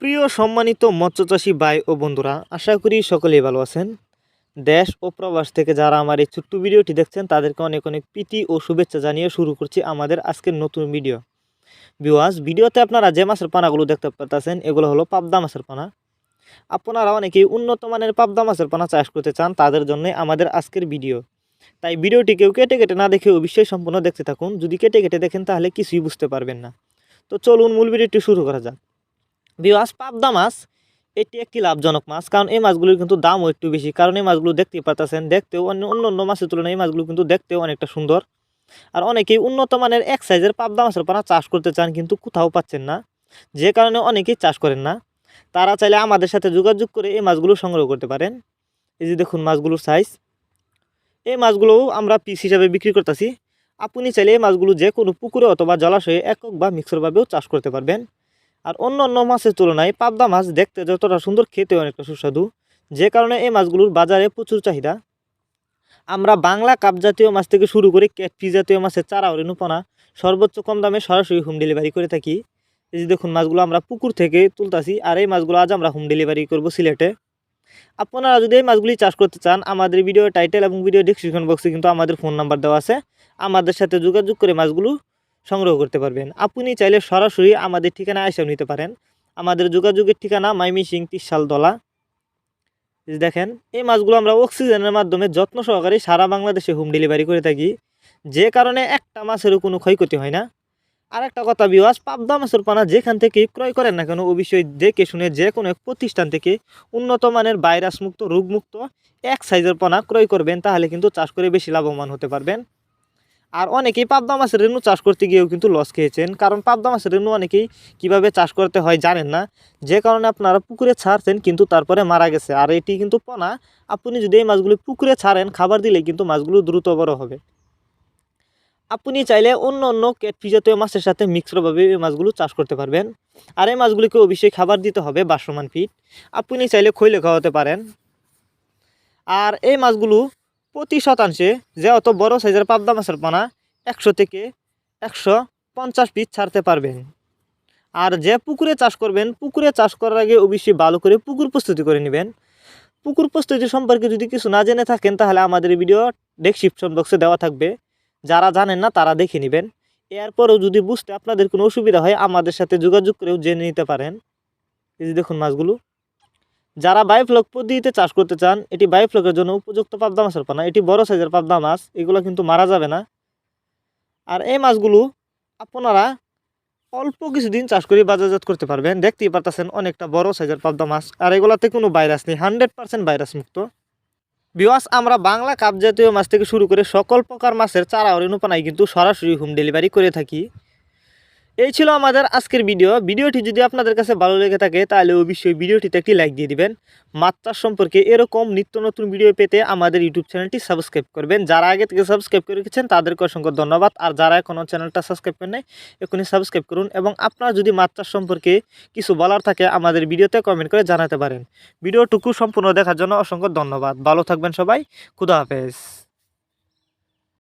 সুপ্রিয় সম্মানিত মৎস্যচাষী ভাই ও বন্ধুরা, আশা করি সকলেই ভালো আছেন। দেশ ও প্রবাস থেকে যারা আমার এই ছোট্ট ভিডিওটি দেখছেন তাদেরকে অনেক অনেক প্রীতি ও শুভেচ্ছা জানিয়ে শুরু করছি আমাদের আজকের নতুন ভিডিও। ভিউয়ার্স, ভিডিওতে আপনারা যে মাছের পানাগুলো দেখতে পাচ্ছেন এগুলো হলো পাবদা মাছের পানা। আপনারা অনেকেই উন্নত মানের পাবদা মাছের পানা চাষ করতে চান, তাদের জন্য আমাদের আজকের ভিডিও। তাই ভিডিওটি কেউ কেটে কেটে না দেখে অবশ্যই সম্পূর্ণ দেখতে থাকুন। যদি কেটে কেটে দেখেন তাহলে কিছুই বুঝতে পারবেন না। তো চলুন মূল ভিডিওটি শুরু করা যাক। ভিউয়ার্স, পাবদা মাছ এটি একটি লাভজনক মাছ, কারণ এই মাছগুলোর কিন্তু দামও একটু বেশি। কারণ এই মাছগুলো দেখতেই পাচ্ছেন, দেখতেও অন্য মাছের তুলনায় এই মাছগুলো কিন্তু দেখতেও অনেকটা সুন্দর। আর অনেকেই উন্নত মানের এক সাইজের পাবদা মাছের পানা চাষ করতে চান, কিন্তু কোথাও পাচ্ছেন না, যে কারণে অনেকেই চাষ করেন না। তারা চাইলে আমাদের সাথে যোগাযোগ করে এই মাছগুলো সংগ্রহ করতে পারেন। এই যে দেখুন মাছগুলোর সাইজ। এই মাছগুলোও আমরা পিস হিসাবে বিক্রি করতেছি। আপনি চাইলে এই মাছগুলো যে কোনো পুকুরে অথবা জলাশয়ে একক বা মিক্সরভাবেও চাষ করতে পারবেন। আর অন্য মাছের তুলনায় পাবদা মাছ দেখতে যতটা সুন্দর, খেতে অনেকটা সুস্বাদু, যে কারণে এই মাছগুলোর বাজারে প্রচুর চাহিদা। আমরা বাংলা কাপ জাতীয় মাছ থেকে শুরু করে ক্যাটফিশ জাতীয় মাছের চারা ও রেণুপোনা সর্বোচ্চ কম দামে সরাসরি হোম ডেলিভারি করে থাকি। এই যে দেখুন মাছগুলো আমরা পুকুর থেকে তুলতাছি, আর এই মাছগুলো আজ আমরা হোম ডেলিভারি করব সিলেটে। আপনারা যদি এই মাছগুলি চাষ করতে চান, আমাদের ভিডিও টাইটেল এবং ভিডিও ডেসক্রিপশন বক্সে কিন্তু আমাদের ফোন নাম্বার দেওয়া আছে। আমাদের সাথে যোগাযোগ করে মাছগুলো সংগ্রহ করতে পারবেন। আপনি চাইলে সরাসরি আমাদের ঠিকানায় এসেও নিতে পারেন। আমাদের যোগাযোগের ঠিকানা মাইমিসিং 30 সালতলা। দেখেন এই মাছগুলো আমরা অক্সিজেনের মাধ্যমে যত্ন সহকারে সারা বাংলাদেশে হোম ডেলিভারি করে থাকি, যে কারণে একটা মাছেরও কোনো ক্ষয়ক্ষতি হয় না। আর একটা কথা ভিউয়ার্স, পাবদা মাছের পানা যেখান থেকে ক্রয় করেন না কেন, অবশ্যই দেখে শুনে যে কোনো এক প্রতিষ্ঠান থেকে উন্নত মানের ভাইরাস মুক্ত, রোগমুক্ত এক সাইজের পানা ক্রয় করবেন, তাহলে কিন্তু চাষ করে বেশি লাভবান হতে পারবেন। আর অনেকেই পাবদা মাছের রেণু চাষ করতে গিয়েও কিন্তু লস খেয়েছেন, কারণ পাবদা মাছের রেণু অনেকেই কিভাবে চাষ করতে হয় জানেন না, যে কারণে আপনারা পুকুরে ছাড়ছেন কিন্তু তারপরে মারা গেছে। আর এটি কিন্তু পোনা, আপনি যদি এই মাছগুলো পুকুরে ছাড়েন, খাবার দিলে কিন্তু মাছগুলো দ্রুত বড় হবে। আপনি চাইলে অন্য ক্যাটফিশ জাতীয় মাছের সাথে মিক্সডভাবে এই মাছগুলো চাষ করতে পারবেন। আর এই মাছগুলিকে অবশ্যই খাবার দিতে হবে বাসমান ফিড। আপনি চাইলে খৈলে খাওয়াতে পারেন। আর এই মাছগুলো প্রতি শতাংশে যে অত বড় সাইজের পাবদা মাছের পানা 100 থেকে 150 পিস ছাড়তে পারবেন। আর যে পুকুরে চাষ করবেন, পুকুরে চাষ করার আগে অবশ্যই ভালো করে পুকুর প্রস্তুতি করে নেবেন। পুকুর প্রস্তুতি সম্পর্কে যদি কিছু না জেনে থাকেন, তাহলে আমাদের ভিডিও ডেসক্রিপশন বক্সে দেওয়া থাকবে, যারা জানেন না তারা দেখে নেবেন। এরপরেও যদি বুঝতে আপনাদের কোনো অসুবিধা হয়, আমাদের সাথে যোগাযোগ করেও জেনে নিতে পারেন। এই যে দেখুন মাছগুলো। যারা বায়োফ্লক পদ্ধতিতে চাষ করতে চান, এটি বায়োফ্লকের জন্য উপযুক্ত পাবদা মাছের পানা। এটি বড় সাইজের পাবদা মাছ, এগুলো কিন্তু মারা যাবে না। আর এই মাছগুলো আপনারা অল্প কিছুদিন চাষ করে বাজারজাত করতে পারবেন। দেখতেই পারতেছেন অনেকটা বড় সাইজের পাবদা মাছ, আর এগুলাতে কোনো ভাইরাস নেই, 100% ভাইরাস মুক্ত। ভিউয়ার্স, আমরা বাংলা কাপ জাতীয় মাছ থেকে শুরু করে সকল প্রকার মাছের চারা ও রেণুপানাই কিন্তু সরাসরি হোম ডেলিভারি করে থাকি। এই ছিল আমাদের আজকের ভিডিওটি যদি আপনাদের কাছে ভালো লেগে থাকে, তাহলে অবশ্যই ভিডিওটিতে একটি লাইক দিয়ে দিবেন। মাছ চাষ সম্পর্কে এরকম নিত্য নতুন ভিডিও পেতে আমাদের ইউটিউব চ্যানেলটি সাবস্ক্রাইব করবেন। যারা আগে থেকে সাবস্ক্রাইব করে রেখেছেন তাদেরকে অসংখ্য ধন্যবাদ। আর যারা এখনও চ্যানেলটা সাবস্ক্রাইব করেন নাই, এখনই সাবস্ক্রাইব করুন। এবং আপনারা যদি মাছ চাষ সম্পর্কে কিছু বলার থাকে, আমাদের ভিডিওতে কমেন্ট করে জানাতে পারেন। ভিডিওটুকু সম্পূর্ণ দেখার জন্য অসংখ্য ধন্যবাদ। ভালো থাকবেন সবাই। খুদা হাফেজ।